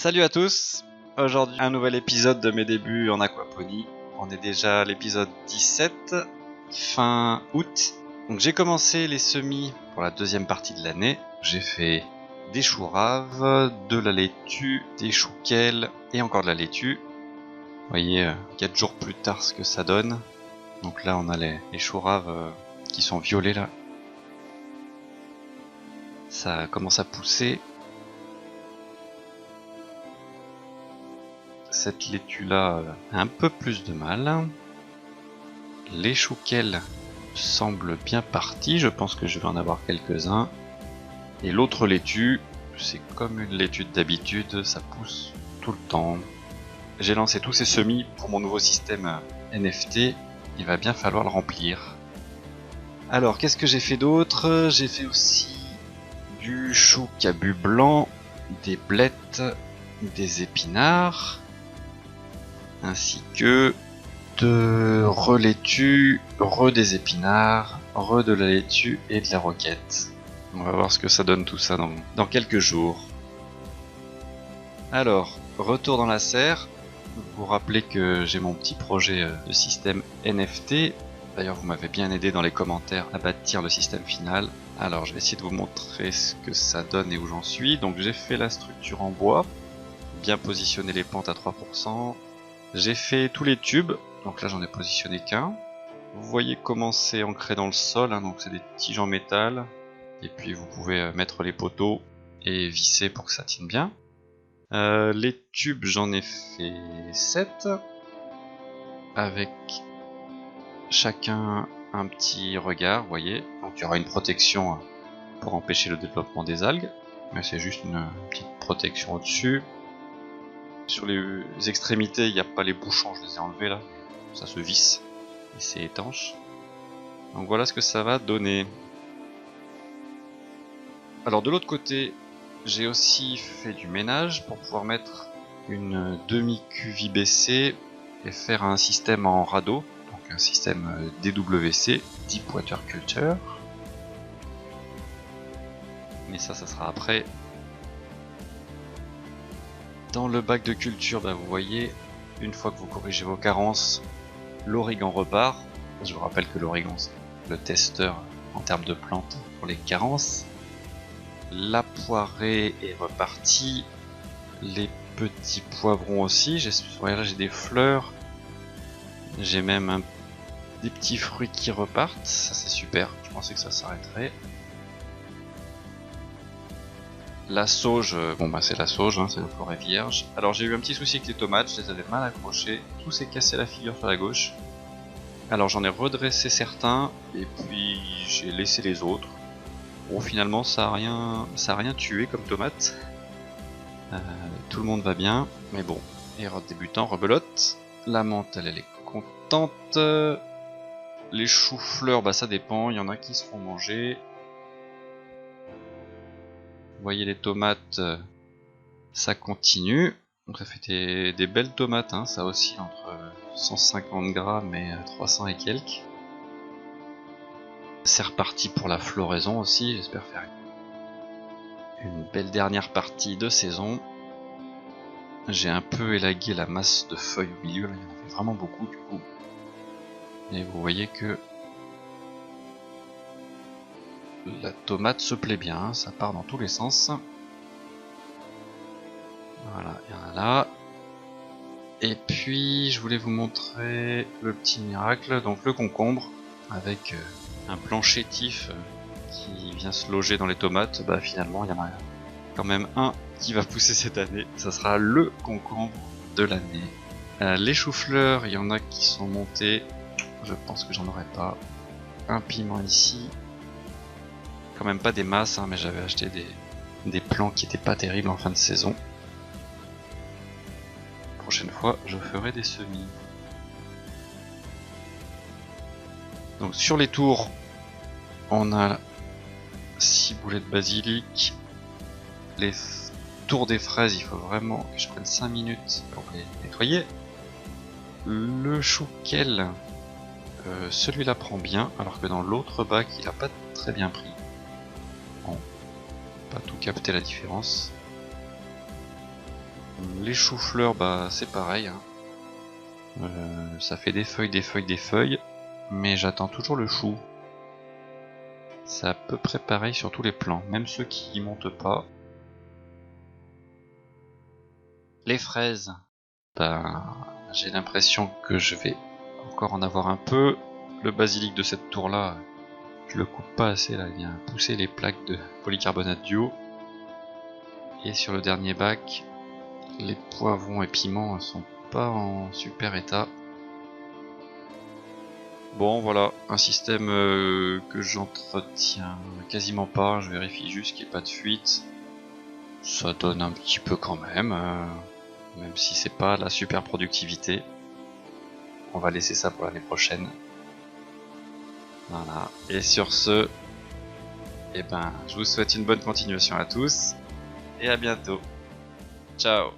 Salut à tous. Aujourd'hui un nouvel épisode de mes débuts en aquaponie. On est déjà à l'épisode 17, fin août. Donc j'ai commencé les semis pour la deuxième partie de l'année. J'ai fait des choux raves, de la laitue, des choux kale et encore de la laitue. Vous voyez 4 jours plus tard ce que ça donne. Donc là on a les choux raves qui sont violets là. Ça commence à pousser. Cette laitue là a un peu plus de mal. Les choux kale semblent bien partis, je pense que je vais en avoir quelques-uns. Et l'autre laitue, c'est comme une laitue d'habitude, ça pousse tout le temps. J'ai lancé tous ces semis pour mon nouveau système NFT, il va bien falloir le remplir. Alors qu'est-ce que j'ai fait d'autre? J'ai fait aussi du chou cabu blanc, des blettes, des épinards, ainsi que de relaitue, des épinards, de la laitue et de la roquette. On va voir ce que ça donne tout ça dans quelques jours. Alors, retour dans la serre. Vous rappelez que j'ai mon petit projet de système NFT. D'ailleurs, vous m'avez bien aidé dans les commentaires à bâtir le système final. Alors, je vais essayer de vous montrer ce que ça donne et où j'en suis. Donc, j'ai fait la structure en bois, bien positionner les pentes à 3%. J'ai fait tous les tubes, donc là j'en ai positionné qu'un. Vous voyez comment c'est ancré dans le sol, hein, donc c'est des tiges en métal. Et puis vous pouvez mettre les poteaux et visser pour que ça tienne bien. Les tubes j'en ai fait 7. Avec chacun un petit regard, vous voyez. Donc il y aura une protection pour empêcher le développement des algues. Mais c'est juste une petite protection au-dessus. Sur les extrémités, il n'y a pas les bouchons, je les ai enlevés là. Ça se visse et c'est étanche. Donc voilà ce que ça va donner. Alors de l'autre côté, j'ai aussi fait du ménage pour pouvoir mettre une demi-cuve IBC et faire un système en radeau, donc un système DWC, Deep Water Culture. Mais ça sera après. Dans le bac de culture, vous voyez, une fois que vous corrigez vos carences, l'origan repart. Je vous rappelle que l'origan c'est le testeur en termes de plantes pour les carences. La poirée est repartie. Les petits poivrons aussi. Là j'ai des fleurs. J'ai même des petits fruits qui repartent. Ça c'est super. Je pensais que ça s'arrêterait. La sauge, c'est la sauge, hein, c'est la forêt vierge. Alors j'ai eu un petit souci avec les tomates, je les avais mal accrochées, tout s'est cassé la figure sur la gauche. Alors j'en ai redressé certains, et puis j'ai laissé les autres. Bon finalement ça a rien tué comme tomate. Tout le monde va bien, mais bon, erreur de débutant, rebelote. La menthe elle est contente. Les choux-fleurs, ça dépend, il y en a qui se font manger. Vous voyez les tomates, ça continue. Donc ça fait des belles tomates, hein. Ça oscille entre 150 grammes et 300 et quelques. C'est reparti pour la floraison aussi, j'espère faire une belle dernière partie de saison. J'ai un peu élagué la masse de feuilles au milieu, là, il y en avait vraiment beaucoup du coup. Et vous voyez que la tomate se plaît bien, hein, ça part dans tous les sens. Voilà, il y en a là. Et puis je voulais vous montrer le petit miracle, donc le concombre, avec un plan chétif qui vient se loger dans les tomates. Finalement il y en a quand même un qui va pousser cette année, ça sera le concombre de l'année. Les choux-fleurs, il y en a qui sont montés, je pense que j'en aurai pas. Un piment ici, quand même pas des masses, hein, mais j'avais acheté des plants qui étaient pas terribles en fin de saison. Prochaine fois, je ferai des semis. Donc sur les tours, on a 6 boulets de basilic. Les tours des fraises, il faut vraiment que je prenne 5 minutes pour les nettoyer. Le chou kale, celui-là prend bien, alors que dans l'autre bac, il a pas très bien pris. Bon, pas tout capter la différence. Les choux-fleurs, bah c'est pareil. Hein. Ça fait des feuilles, des feuilles, des feuilles. Mais j'attends toujours le chou. C'est à peu près pareil sur tous les plants, même ceux qui montent pas. Les fraises, ben, j'ai l'impression que je vais encore en avoir un peu. Le basilic de cette tour là, je le coupe pas assez là, il vient pousser les plaques de polycarbonate du haut. Et sur le dernier bac, les poivrons et piments sont pas en super état. Bon voilà, un système que j'entretiens quasiment pas, je vérifie juste qu'il n'y ait pas de fuite. Ça donne un petit peu quand même, même si c'est pas la super productivité. On va laisser ça pour l'année prochaine. Voilà, et sur ce, eh ben, je vous souhaite une bonne continuation à tous, et à bientôt. Ciao.